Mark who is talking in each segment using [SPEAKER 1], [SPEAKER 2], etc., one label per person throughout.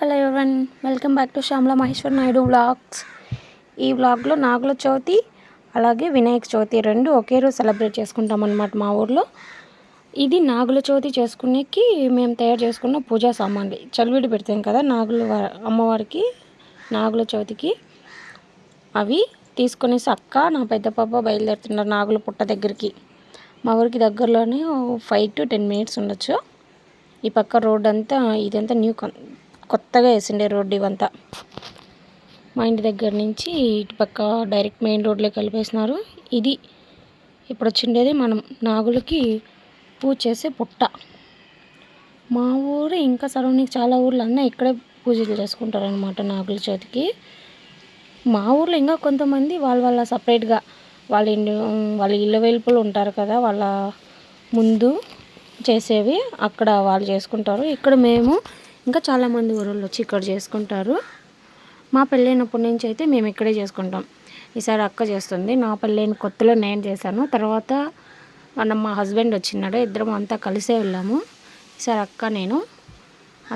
[SPEAKER 1] Hello everyone, welcome back to Shyamala Maheshwar Naidu vlogs. ఈ వ్లాగ్లో నాగుల చవితి అలాగే వినాయక చవితి రెండు ఒకే రోజు సెలబ్రేట్ చేసుకుంటాం అన్నమాట మా ఊర్లో. ఇది నాగుల చవితి చేసుకునేకి మేము తయారు చేసుకున్న పూజా సామాన్లు. చలివిడి పెడతాం కదా అమ్మవారికి నాగుల చవితికి, అవి తీసుకునేసి అక్క నా పెద్ద పాప బయలుదేరుతున్నారు నాగుల పుట్ట దగ్గరికి. మా ఊరికి దగ్గరలోనే 5 to 10 minutes ఉండొచ్చు. ఈ పక్క రోడ్ అంతా ఇదంతా కొత్తగా వేసిండే రోడ్డు ఇవంతా. మా ఇంటి దగ్గర నుంచి ఇటు పక్క డైరెక్ట్ మెయిన్ రోడ్లోకి కలిపేసినారు. ఇది ఇప్పుడు వచ్చిండేది మనం నాగులకి పూజ చేసే పుట్ట. మా ఊరు ఇంకా సరౌండింగ్ చాలా ఊర్లు అన్నా ఇక్కడే పూజలు చేసుకుంటారనమాట నాగుల చవితికి. మా ఊర్లో ఇంకా కొంతమంది వాళ్ళ సపరేట్గా వాళ్ళ ఇళ్ళ వెలుపులు ఉంటారు కదా, వాళ్ళ ముందు చేసేవి అక్కడ వాళ్ళు చేసుకుంటారు. ఇక్కడ మేము ఇంకా చాలామంది ఊరోళ్ళు వచ్చి ఇక్కడ చేసుకుంటారు. మా పెళ్ళైనప్పటి నుంచి అయితే మేము ఇక్కడే చేసుకుంటాం. ఈసారి అక్క చేస్తుంది. నా పెళ్ళైన కొత్తలో నేను చేశాను. తర్వాత మా హస్బెండ్ వచ్చినాడు, ఇద్దరం అంతా కలిసే వెళ్ళాము. ఈసారి అక్క నేను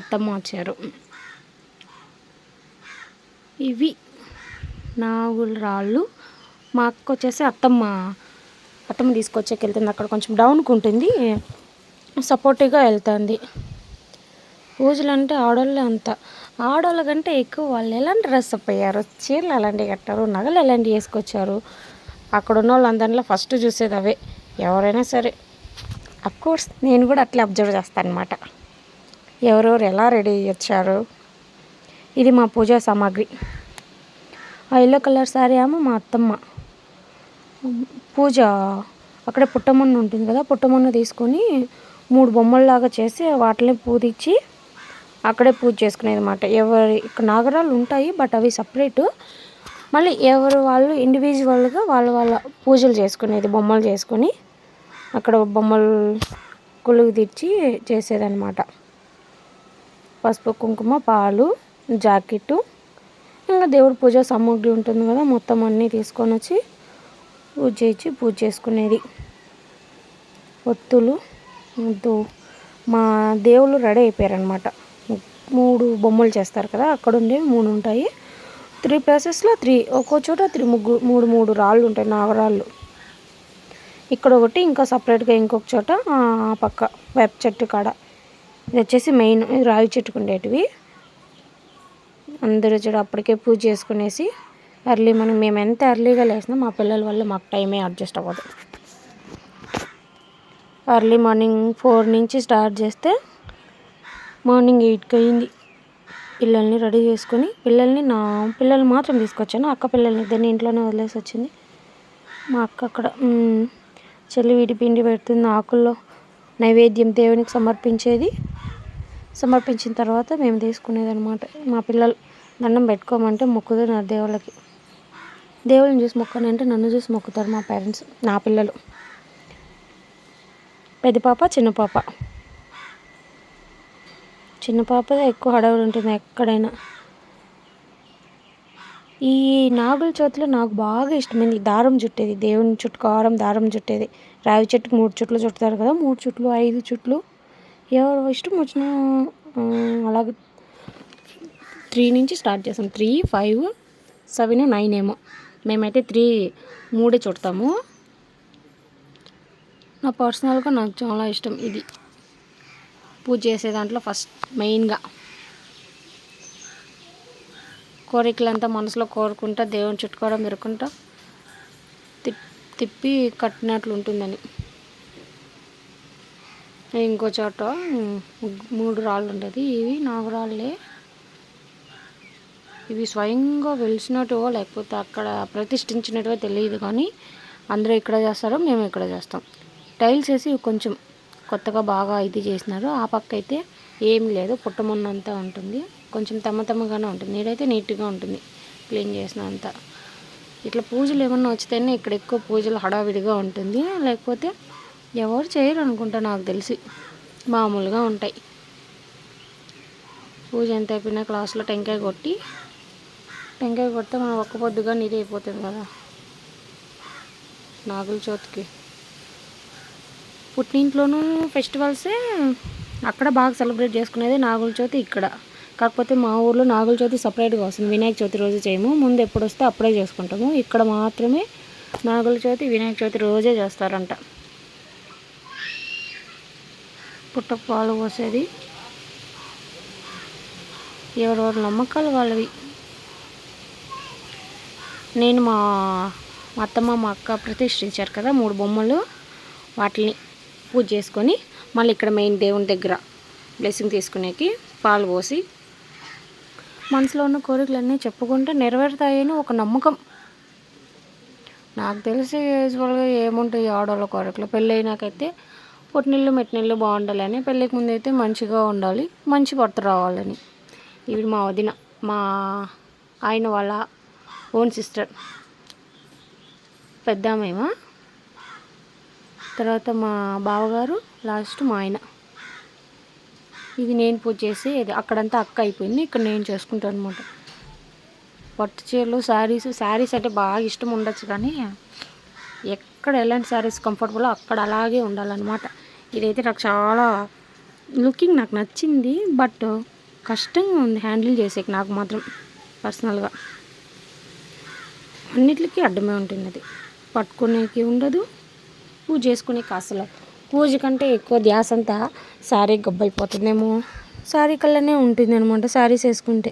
[SPEAKER 1] అత్తమ్మ వచ్చారు. ఇవి నాగుల రాళ్ళు. మా అక్క వచ్చేసి అత్తమ్మ తీసుకొచ్చేకి వెళ్తుంది. అక్కడ కొంచెం డౌన్కి ఉంటుంది, సపోర్టివ్గా వెళ్తుంది. పూజలు అంటే ఆడవాళ్ళే అంత, ఆడవాళ్ళ కంటే ఎక్కువ వాళ్ళు ఎలాంటి డ్రెస్అప్ అయ్యారు, చీరలు అలాంటివి కట్టారు, నగలు ఎలాంటివి వేసుకొచ్చారు. అక్కడ ఉన్న వాళ్ళందరిలో ఫస్ట్ చూసేది అవే ఎవరైనా సరే. అఫ్కోర్స్ నేను కూడా అట్లా అబ్జర్వ్ చేస్తాను అనమాట, ఎవరెవరు ఎలా రెడీ వచ్చారు. ఇది మా పూజా సామాగ్రి. ఆ ఎల్లో కలర్ శారీ ఏమో మా అత్తమ్మ. పూజ అక్కడే పుట్టమన్ను ఉంటుంది కదా, పుట్టమన్ను తీసుకొని 3 బొమ్మల్లాగా చేసి వాటిని పూజించి అక్కడే పూజ చేసుకునేది అన్నమాట. ఇక్కడ నాగరాలు ఉంటాయి, బట్ అవి సపరేటు. మళ్ళీ ఎవరు వాళ్ళు ఇండివిజువల్గా వాళ్ళ పూజలు చేసుకునేది, బొమ్మలు చేసుకొని అక్కడ బొమ్మలు కొలువు తీర్చి చేసేదన్నమాట. పసుపు కుంకుమ పాలు జాకెట్టు ఇంకా దేవుడు పూజ సామాగ్రి ఉంటుంది కదా, మొత్తం అన్నీ తీసుకొని వచ్చి పూజ చేసుకునేది. ఒత్తులు మా దేవుళ్ళు రెడీ అయిపోయారనమాట. 3 బొమ్మలు చేస్తారు కదా, అక్కడ ఉండే 3 ఉంటాయి. 3 ప్లేసెస్లో 3, ఒక్కో చోట 3 రాళ్ళు ఉంటాయి, నాగరాళ్ళు. ఇక్కడ ఒకటి, ఇంకా సపరేట్గా ఇంకొక చోట పక్క వేప చెట్టు కాడ. ఇది వచ్చేసి మెయిన్ రావి చెట్టుకు ఉండేటివి. అందరూ చూడ అప్పటికే పూజ చేసుకునేసి మేము ఎంత ఎర్లీగా లేసినా మా పిల్లల వల్ల మాకు టైమే అడ్జస్ట్ అవ్వదు. ఎర్లీ మార్నింగ్ 4 నుంచి స్టార్ట్ చేస్తే మార్నింగ్ 8కి అయింది. పిల్లల్ని రెడీ చేసుకొని నా పిల్లలు మాత్రం తీసుకొచ్చాను, అక్క పిల్లల్ని ఇద్దరిని ఇంట్లోనే వదిలేసి వచ్చింది. మా అక్క అక్కడ చలివిడి పిండి పెడుతుంది. ఆకుల్లో నైవేద్యం దేవునికి సమర్పించిన తర్వాత మేము తీసుకునేది అనమాట. మా పిల్లలు దండం పెట్టుకోమంటే మొక్కుతున్నారు దేవుళ్ళకి. దేవుళ్ళని చూసి మొక్కని అంటే నన్ను చూసి మొక్కుతారు మా పేరెంట్స్. నా పిల్లలు పెద్ద పాప చిన్న పాపదే ఎక్కువ హడావుడి ఉంటుంది ఎక్కడైనా. ఈ నాగుల చవితిలో నాకు బాగా ఇష్టమైంది దారం చుట్టేది, దేవుని చుట్టుకోవడం, దారం చుట్టేది. రావి చెట్టుకు 3 చుట్లు చుడతారు కదా, 3 చుట్లు 5 చుట్లు ఎవరు ఇష్టం వచ్చిన అలాగే 3 నుంచి స్టార్ట్ చేస్తాం. 3, 5, 7, 9 ఏమో. మేమైతే 3 చుడతాము. నా పర్సనల్గా నాకు చాలా ఇష్టం ఇది. పూజ చేసే దాంట్లో ఫస్ట్ మెయిన్గా కోరికలంతా మనసులో కోరుకుంటా దేవుని చుట్టుకోవడం తిరుక్కుంటా తిప్పి కట్టినట్లు ఉంటుందని. ఇంకో చోట 3 రాళ్ళు ఉంటుంది. ఇవి నాగరాళ్ళే. ఇవి స్వయంగా వెలిసినట్టో లేకపోతే అక్కడ ప్రతిష్ఠించినట్టుగా తెలియదు, కానీ అందరూ ఇక్కడ చేస్తారు, మేము ఇక్కడ చేస్తాం. టైల్స్ వేసి కొంచెం కొత్తగా బాగా ఇది చేసినారు. ఆ పక్క అయితే ఏం లేదు, పుట్టమన్నంతా ఉంటుంది, కొంచెం తమ్మగానే ఉంటుంది. నీడైతే నీట్గా ఉంటుంది, క్లీన్ చేసిన అంతా. ఇట్లా పూజలు ఏమన్నా వచ్చితేనే ఇక్కడ ఎక్కువ పూజలు హడావిడిగా ఉంటుంది, లేకపోతే ఎవరు చేయరు అనుకుంటా నాకు తెలిసి, మామూలుగా ఉంటాయి. పూజ ఎంత అయిపోయినా క్లాస్లో టెంకాయ కొడితే మనం ఒక్క పొద్దుగా నీరు అయిపోతుంది కదా నాగుల చవితికి. పుట్టింట్లోనూ ఫెస్టివల్సే అక్కడ బాగా సెలబ్రేట్ చేసుకునేది నాగుల చవితి. ఇక్కడ కాకపోతే మా ఊర్లో నాగుల చవితి సపరేట్గా వస్తుంది, వినాయక చవితి రోజు చేయము. ముందు ఎప్పుడు వస్తే అప్పుడే చేసుకుంటాము. ఇక్కడ మాత్రమే నాగుల చవితి వినాయక చవితి రోజే చేస్తారంట. పుట్టకు పాలు పోసేది ఎవరెవరి నమ్మకాలు వాళ్ళవి. నేను మా అత్తమ్మ మా అక్క ప్రతిష్ఠించారు కదా 3 బొమ్మలు, వాటిని పూజ చేసుకొని మళ్ళీ ఇక్కడ మెయిన్ దేవుని దగ్గర బ్లెస్సింగ్ తీసుకునేకి పాలు పోసి మనసులో ఉన్న కోరికలన్నీ చెప్పుకుంటే నెరవేరుతాయని ఒక నమ్మకం. నాకు తెలిసి యూజువల్గా ఏముంటాయి ఆడవాళ్ళ కోరికలు, పెళ్ళైనాకైతే పుట్టినిల్లు మెట్టినిల్లు బాగుండాలని, పెళ్ళికి ముందు అయితే మంచిగా ఉండాలి, మంచి భర్త రావాలని. ఇవి మా వదిన, మా ఆయన వాళ్ళ ఓన్ సిస్టర్ పెద్దామేమో, తర్వాత మా బావగారు, లాస్ట్ మా ఆయన. ఇది నేను పూజ చేసి అక్కడంతా అక్క అయిపోయింది, ఇక్కడ నేను చేసుకుంటాను అనమాట. పట్టు చీరలు, శారీస్ అంటే బాగా ఇష్టం ఉండొచ్చు, కానీ ఎక్కడ ఎలాంటి శారీస్ కంఫర్టబుల్ అక్కడ అలాగే ఉండాలన్నమాట. ఇదైతే నాకు చాలా లుకింగ్ నాకు నచ్చింది, బట్ కష్టంగా ఉంది హ్యాండిల్ చేసేకి నాకు మాత్రం పర్సనల్గా. అన్నిటికీ అడ్డమే ఉంటుంది, అది పట్టుకునేకి ఉండదు, పూజ చేసుకునేకి అసలు. పూజ కంటే ఎక్కువ ధ్యాస అంతా శారీ గబ్బైపోతుందేమో, శారీ కల్లానే ఉంటుంది అనమాట శారీస్ వేసుకుంటే.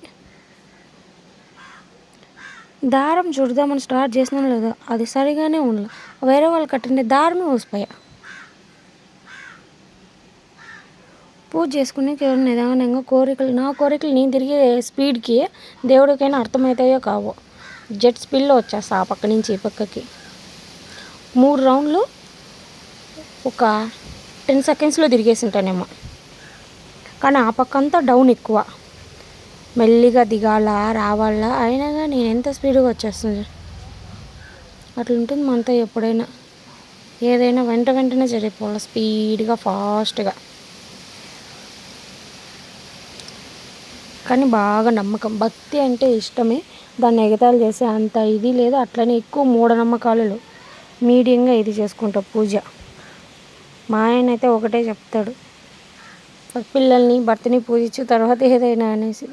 [SPEAKER 1] దారం చుడదామని స్టార్ట్ చేసినా లేదా అది సరిగానే ఉండదు, వేరే వాళ్ళు కట్టిండే దారమే ఊసిపోయా. పూజ చేసుకునే కేవలం నిదానంగా నా కోరికలు నేను తిరిగే స్పీడ్కి దేవుడికైనా అర్థమవుతాయో కావో, జెట్ స్పీడ్లో వచ్చేస్తా ఆ పక్క నుంచి ఈ పక్కకి. 3 రౌండ్లు ఒక 10 సెకండ్స్లో తిరిగేసి ఉంటానేమో, కానీ ఆ పక్క అంతా డౌన్ ఎక్కువ, మెల్లిగా దిగాల రావాలా, అయినా కానీ నేను ఎంత స్పీడ్గా వచ్చేస్తుంది. అట్లుంటుంది మనతో ఎప్పుడైనా, ఏదైనా వెంటనే జరిగిపోవాలి స్పీడ్గా ఫాస్ట్గా. కానీ బాగా నమ్మకం, భక్తి అంటే ఇష్టమే, దాన్ని ఎగతాళి చేసే అంత ఇది లేదు. అట్లనే ఎక్కువ మూఢనమ్మకాలు మీడియంగా ఇది చేసుకుంటా పూజ. మా ఆయన అయితే ఒకటే చెప్తాడు, పిల్లల్ని భర్తని పూజించు తర్వాత ఏదైనా అనేసి.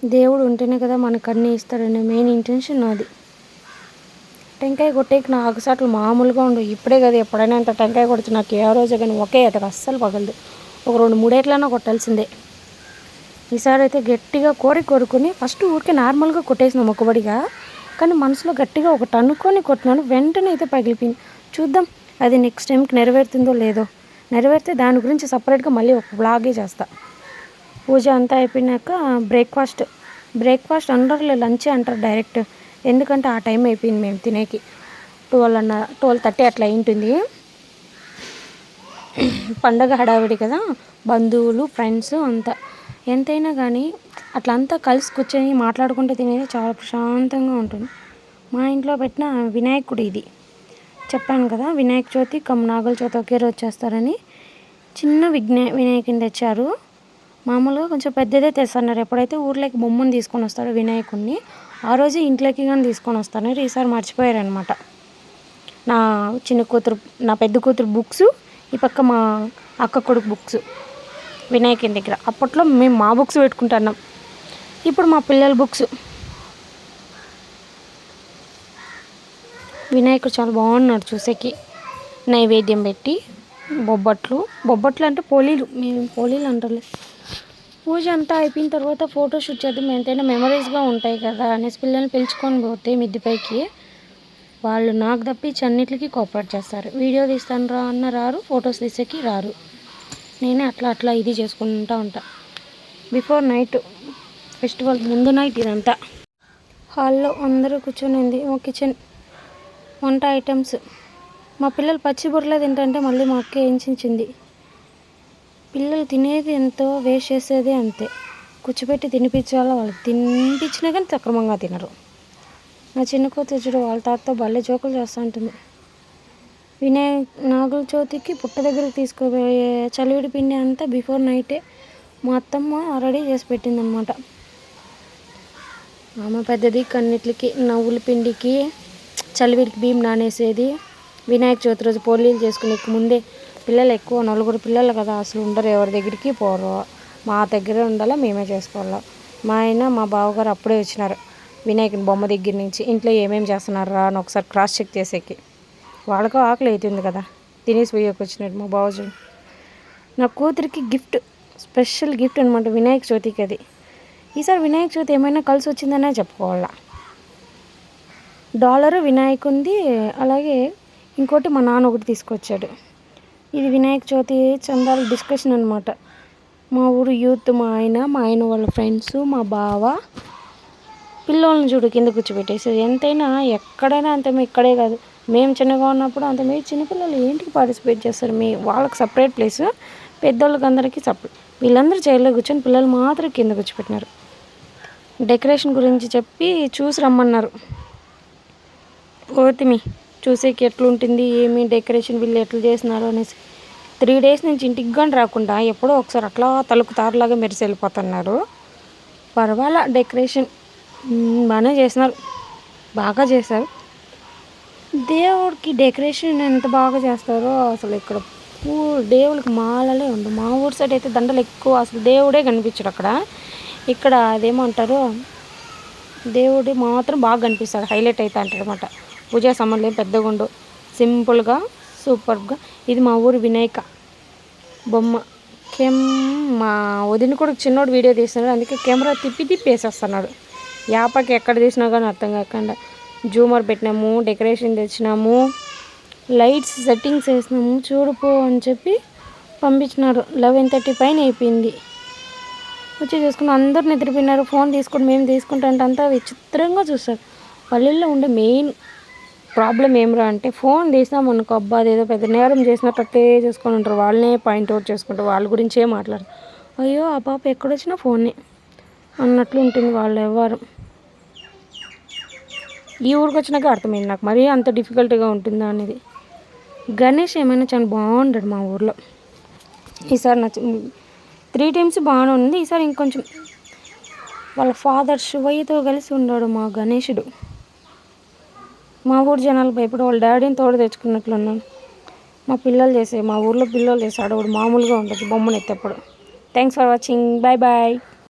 [SPEAKER 1] దేవుడు ఉంటేనే కదా మనకు అన్నీ ఇస్తాడనే మెయిన్ ఇంటెన్షన్ నాది. టెంకాయ కొట్టేకి నా ఆకుసాట్లు మామూలుగా ఉండవు, ఇప్పుడే కదా ఎప్పుడైనా అంత టెంకాయ కొడుతు నాకు ఏ రోజు కానీ ఒకే అతను అస్సలు పగలదు, ఒక 2-3 ఏట్లైనా కొట్టాల్సిందే. ఈసారి అయితే గట్టిగా కోరుకుని ఫస్ట్ ఊరికే నార్మల్గా కొట్టేసిన మొక్కుబడిగా, కానీ మనసులో గట్టిగా ఒకటి అనుకొని కొట్టినాను, వెంటనే అయితే పగిలిపోయింది. చూద్దాం అది నెక్స్ట్ టైంకి నెరవేరుతుందో లేదో, నెరవేరితే దాని గురించి సపరేట్గా మళ్ళీ ఒక వ్లాగే చేస్తా. పూజ అంతా అయిపోయినాక బ్రేక్ఫాస్ట్ అంటారు, లంచ్ అంటారు డైరెక్ట్, ఎందుకంటే ఆ టైం అయిపోయింది మేము తినేకి, 12:30 అట్లా అయింటుంది. పండగ హడావిడి కదా, బంధువులు ఫ్రెండ్స్ అంతా, ఎంతైనా కానీ అట్లా అంతా కలిసి కూర్చొని మాట్లాడుకుంటూ తినేది చాలా ప్రశాంతంగా ఉంటుంది. మా ఇంట్లో పెట్టిన వినాయకుడు ఇది, చెప్పాను కదా వినాయక చవితి నాగుల చవితి ఒకే రోజు చేస్తారని. చిన్న వినాయకుని తెచ్చారు, మామూలుగా కొంచెం పెద్దదే తెస్తున్నారు. ఎప్పుడైతే ఊర్లోకి బొమ్మను తీసుకొని వస్తారో వినాయకుడిని, ఆ రోజే ఇంట్లోకి కానీ తీసుకొని వస్తున్నారు. ఈసారి మర్చిపోయారనమాట. నా పెద్ద కూతురు బుక్స్, ఈ పక్క మా అక్క కొడుకు బుక్స్ వినాయకుని దగ్గర. అప్పట్లో మేము మా బుక్స్ పెట్టుకుంటున్నాం, ఇప్పుడు మా పిల్లల బుక్స్. వినాయకుడు చాలా బాగున్నాడు చూసేకి, నైవేద్యం పెట్టి బొబ్బట్లు అంటే మేము పోలీలు అంటారులే. పూజ అంతా అయిపోయిన తర్వాత ఫోటోషూట్ చేద్దాం, ఎంతైనా మెమరీస్గా ఉంటాయి కదా అనేసి పిల్లల్ని పిలుచుకొని పోతే మిద్దిపైకి, వాళ్ళు నాకు తప్పించి అన్నిటికీ కోఆపరేట్ చేస్తారు. వీడియో తీస్తాను రా అన్న రారు, ఫొటోస్ తీసేకి రారు. నేనే అట్లా ఇది చేసుకుంటూ ఉంటా. బిఫోర్ నైట్ ఫెస్టివల్ ముందు నైట్ ఇదంతా. హాల్లో అందరూ కూర్చొనింది, మా కిచెన్ వంట ఐటమ్స్. మా పిల్లలు పచ్చి బుర్రలో తింటుంటే మళ్ళీ మా అక్క ఏంచింది. పిల్లలు తినేది ఎంతో వేస్ట్ చేసేది అంతే, కూర్చోబెట్టి తినిపించాలా, వాళ్ళకి తినిపించినా కానీ సక్రమంగా తినరు. నా చిన్న కూతురు చూడు వాళ్ళ తాతతో భలే జోకులు చేస్తూ ఉంటుంది. నాగుల చవితికి పుట్ట దగ్గరికి తీసుకుపోయే చలివిడి పిండి అంతా బిఫోర్ నైటే మా అత్తమ్మ రెడీ చేసి పెట్టిందనమాట. ఆమె పెద్దది కన్నిటికి నవ్వుల పిండికి చలివిడికి బియ్యం నానేసేది, వినాయక చవితి రోజు పోలీలు చేసుకునే ముందే పిల్లలు ఎక్కువ 4 పిల్లలు కదా, అసలు ఉండరు, ఎవరి దగ్గరికి పోరు. మా దగ్గరే ఉండాలా, మేమే చేసుకోవాలా. మా ఆయన మా బావగారు అప్పుడే వచ్చినారు వినాయకుని బొమ్మ దగ్గర నుంచి. ఇంట్లో ఏమేమి చేస్తున్నారా అని ఒకసారి క్రాస్ చెక్ చేసేకి. వాళ్ళకు ఆకలి అవుతుంది కదా, తినేసి పోయేకి వచ్చినాడు మా బావజీ. నా కూతురికి గిఫ్ట్, స్పెషల్ గిఫ్ట్ అనమాట వినాయక చవితికి. అది ఈసారి వినాయక చవితి ఏమైనా కలిసి వచ్చిందనే చెప్పుకోవాలా. డాలరు వినాయకుంది, అలాగే ఇంకోటి మా నాన్న ఒకటి తీసుకొచ్చాడు. ఇది వినాయక చవితి చందాల డిస్కషన్ అనమాట. మా ఊరు యూత్, మా ఆయన వాళ్ళ ఫ్రెండ్స్, మా బావ పిల్లోళ్ళని చూడు కింద కూర్చోబెట్టేసి. ఎంతైనా ఎక్కడైనా అంతే, ఇక్కడే కాదు, మేము చిన్నగా ఉన్నప్పుడు అంత. మీరు చిన్నపిల్లలు ఏంటికి పార్టిసిపేట్ చేస్తారు? వాళ్ళకి సపరేట్ ప్లేసు, పెద్దోళ్ళకి అందరికీ సపరేట్. వీళ్ళందరూ చైర్లో కూర్చొని పిల్లలు మాత్రం కింద కూర్చోపెట్టినారు. డెకరేషన్ గురించి చెప్పి చూసి రమ్మన్నారు. పోతిమి చూసేకి ఎట్లుంటుంది, ఏమి డెకరేషన్ వీళ్ళు ఎట్లా చేసినారు అనేసి. 3 days నుంచి ఇంటికి కానీ రాకుండా ఎప్పుడో ఒకసారి అట్లా తలుపు తారులాగా మెరిసి వెళ్ళిపోతున్నారు. పర్వాలా, డెకరేషన్ బాగానే చేసినారు, బాగా చేశారు. దేవుడికి డెకరేషన్ ఎంత బాగా చేస్తారో అసలు. ఇక్కడ దేవుడికి మాలలే ఉండవు. మా ఊరు సైడ్ అయితే దండలు ఎక్కువ, అసలు దేవుడే కనిపించడు అక్కడ. ఇక్కడ అదేమంటారు, దేవుడి మాత్రం బాగా కనిపిస్తాడు, హైలైట్ అవుతా అంటాడు అనమాట. పూజా సామాన్లు పెద్దగా ఉండవు, సింపుల్గా సూపర్గా. ఇది మా ఊరు వినాయక బొమ్మ. మా వదిన కూడా చిన్నోడు వీడియో తీస్తున్నాడు, అందుకే కెమెరా తిప్పి వేసేస్తున్నాడు. యాపకి ఎక్కడ తీసినా కానీ అర్థం కాకుండా. జూమర్ పెట్టినాము, డెకరేషన్ తెచ్చినాము, లైట్స్ సెట్టింగ్స్ వేసినాము, చూడుపో అని చెప్పి పంపించినారు. 11:30 పైన అయిపోయింది. వచ్చి చూసుకుని అందరు నిద్రపోయినారు. ఫోన్ తీసుకుని మేము తీసుకుంటా అంటే అంతా విచిత్రంగా చూస్తారు. పల్లెల్లో ఉండే మెయిన్ ప్రాబ్లం ఏమిరా అంటే, ఫోన్ తీసినామనుకో, అబ్బా అదేదో పెద్ద నేరం చేసినట్టు అట్టే చేసుకొని ఉంటారు. వాళ్ళనే పాయింట్అవుట్ చేసుకుంటారు, వాళ్ళ గురించే మాట్లాడరు. అయ్యో ఆ పాప ఎక్కడొచ్చినా ఫోనే అన్నట్లు ఉంటుంది వాళ్ళ వ్యవహారం. ఈ ఊరికి వచ్చినాక అర్థమైంది నాకు, మరీ అంత డిఫికల్ట్గా ఉంటుందా అనేది. గణేష్ ఏమైనా చాలా బాగుంటాడు మా ఊర్లో. ఈసారి 3 times బాగానే ఉంది. ఈసారి ఇంకొంచెం వాళ్ళ ఫాదర్ శివయ్యతో కలిసి ఉన్నాడు మా గణేశుడు. మా ఊరు జనాలు భయపడి వాళ్ళ డాడీని తోడు తెచ్చుకున్నట్లున్నాను. మా ఊర్లో పిల్లలు చేసే అడవుడు మామూలుగా ఉండదు బొమ్మను ఎత్తేప్పుడు. Thanks for watching, bye bye.